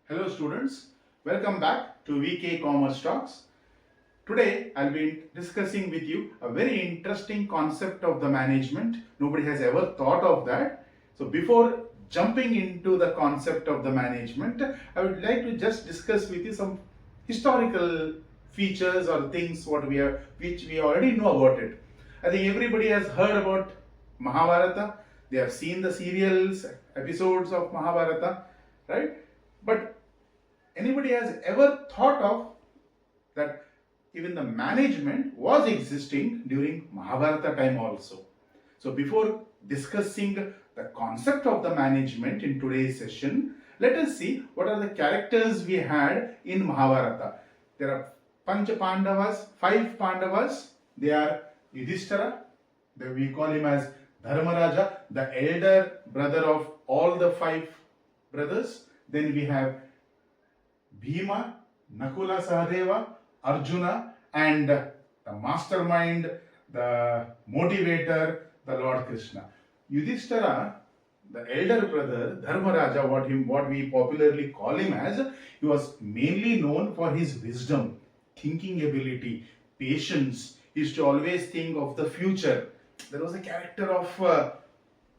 Hello students, welcome back to VK Commerce Talks. Today I'll be discussing with you a very interesting concept of the management. Nobody has ever thought of that. So before jumping into the concept of the management, I would like to just discuss with you some historical features or things which we already know about it. I think everybody has heard about Mahabharata. They have seen the serials, episodes of Mahabharata, right? But anybody has ever thought of that even the management was existing during Mahabharata time also? So before discussing the concept of the management in today's session, let us see what are the characters we had in Mahabharata. There are Pancha Pandavas, 5 Pandavas. They are Yudhishthira, we call him as Dharmaraja, the elder brother of all the 5 brothers. Then we have Bhima, Nakula Sahadeva, Arjuna, and the mastermind, the motivator, the Lord Krishna. Yudhishthira, the elder brother, Dharmaraja, what we popularly call him as, he was mainly known for his wisdom, thinking ability, patience. He used to always think of the future. There was a character of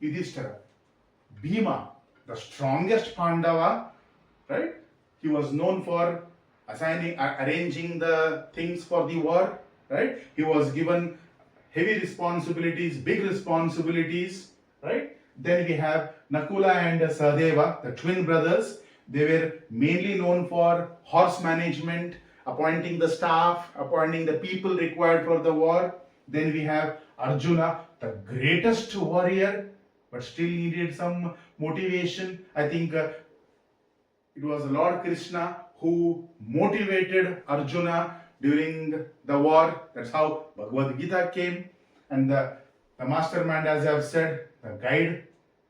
Yudhishthira. Bhima, the strongest Pandava, right? He was known for arranging the things for the war, right? He was given heavy responsibilities, big responsibilities, right? Then we have Nakula and Sahadeva, the twin brothers. They were mainly known for horse management, appointing the staff, appointing the people required for the war. Then we have Arjuna, the greatest warrior, but still needed some motivation. I think it was Lord Krishna who motivated Arjuna during the war. That's how Bhagavad Gita came. And the mastermind, as I have said, the guide,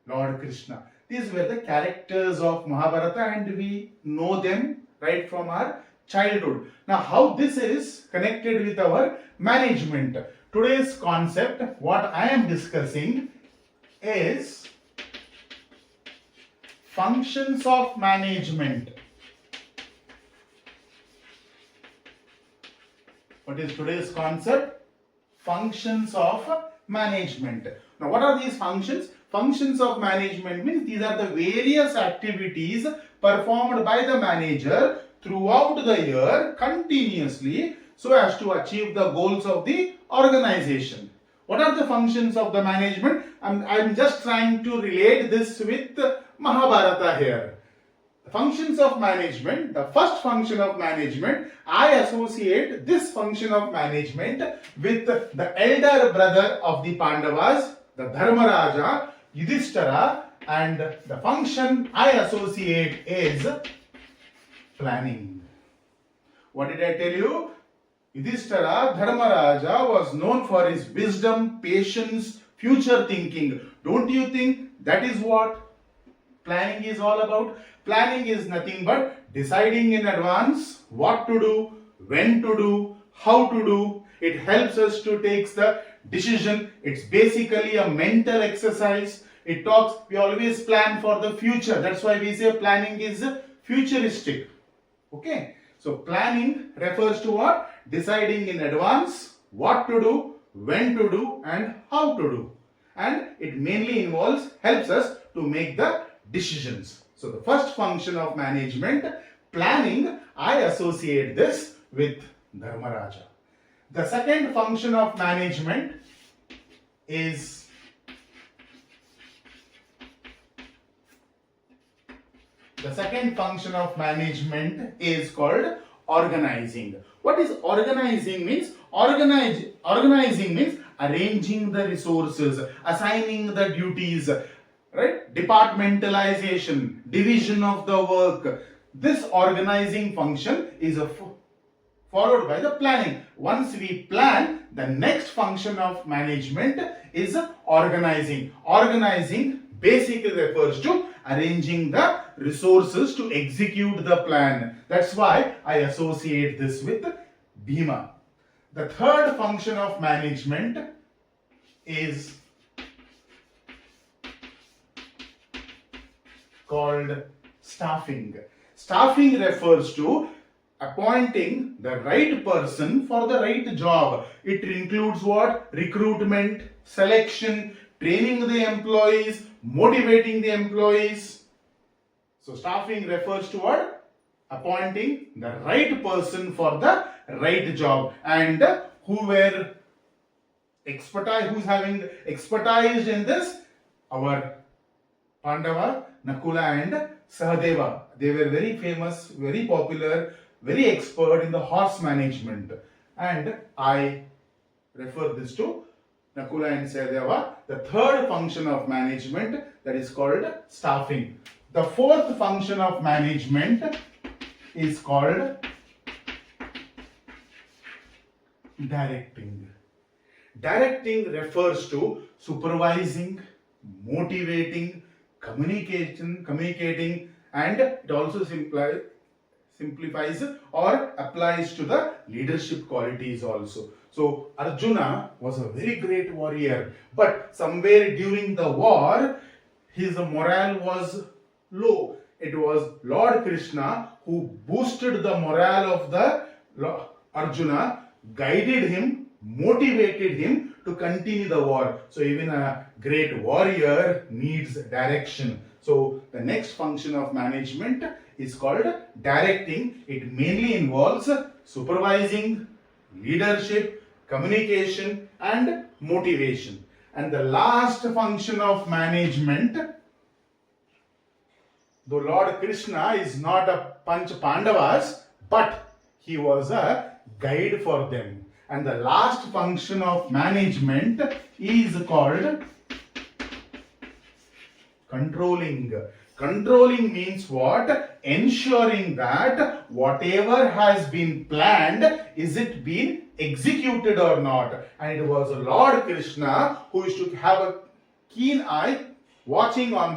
Lord Krishna. These were the characters of Mahabharata, and we know them right from our childhood. Now, how this is connected with our management? Today's concept, what I am discussing, is functions of management. What is today's concept? Functions of management. Now, what are these functions? Functions of management means these are the various activities performed by the manager throughout the year continuously so as to achieve the goals of the organization. What are the functions of the management? I'm just trying to relate this with Mahabharata here. The functions of management, the first function of management, I associate this function of management with the elder brother of the Pandavas, the Dharmaraja, Yudhishthira, and the function I associate is planning. What did I tell you? Yudhishthira, Dharmaraja, was known for his wisdom, patience, future thinking. Don't you think that is what planning is all about? Planning is nothing but deciding in advance what to do, when to do, how to do. It helps us to take the decision. It's basically a mental exercise. We always plan for the future. That's why we say planning is futuristic. Okay. So planning refers to what? Deciding in advance what to do, when to do, and how to do. And it mainly helps us to make the decisions. So the first function of management, planning, I associate this with Dharmaraja. The second function of management is called organizing. What is organizing means? Organizing means arranging the resources, assigning the duties, right? Departmentalization, division of the work. This organizing function is followed by the planning. Once we plan, the next function of management is organizing. Organizing basically refers to arranging the resources to execute the plan. That's why I associate this with Bhima. The third function of management is called staffing. Staffing refers to appointing the right person for the right job. It includes what? Recruitment, selection, training the employees, motivating the employees. So staffing refers to what? Appointing the right person for the right job. And who's having expertise in this? Our Pandava, Nakula and Sahadeva. They were very famous, very popular, very expert in the horse management. And I refer this to Nakula and Sahadeva. The third function of management, that is called staffing. The fourth function of management is called directing. Directing refers to supervising, motivating, communicating, and it also simplifies or applies to the leadership qualities also. So Arjuna was a very great warrior, but somewhere during the war his morale was low. It was Lord Krishna who boosted the morale of the Arjuna, guided him, motivated him to continue the war. So even a great warrior needs direction. So the next function of management is called directing. It mainly involves supervising, leadership, communication and motivation. And the last function of management, though Lord Krishna is not a Pancha Pandavas, but he was a guide for them. And the last function of management is called controlling. Controlling means what? Ensuring that whatever has been planned, is it being executed or not? And it was Lord Krishna who used to have a keen eye watching on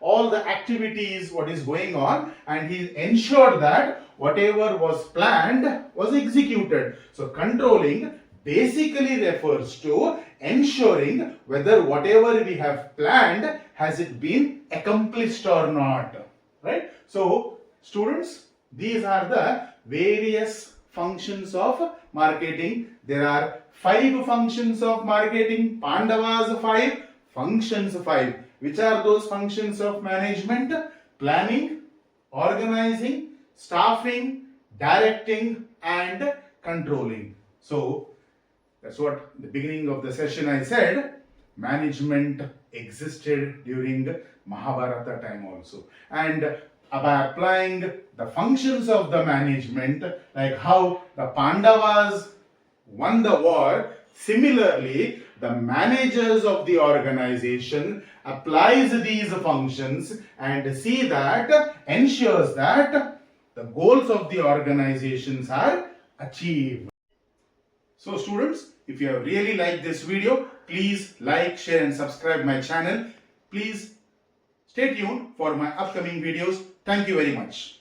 all the activities, what is going on, and he ensured that whatever was planned was executed. So controlling basically refers to ensuring whether whatever we have planned, has it been accomplished or not, right? So students, these are the various functions of marketing. There are 5 functions of marketing, Pandavas 5, functions 5. Which are those functions of management? Planning, organizing, staffing, directing and controlling. So that's what the beginning of the session I said. Management existed during Mahabharata time also. And by applying the functions of the management, like how the Pandavas won the war, similarly the managers of the organization applies these functions and ensures that the goals of the organizations are achieved. So students, if you have really liked this video, please like, share and subscribe my channel. Please stay tuned for my upcoming videos. Thank you very much.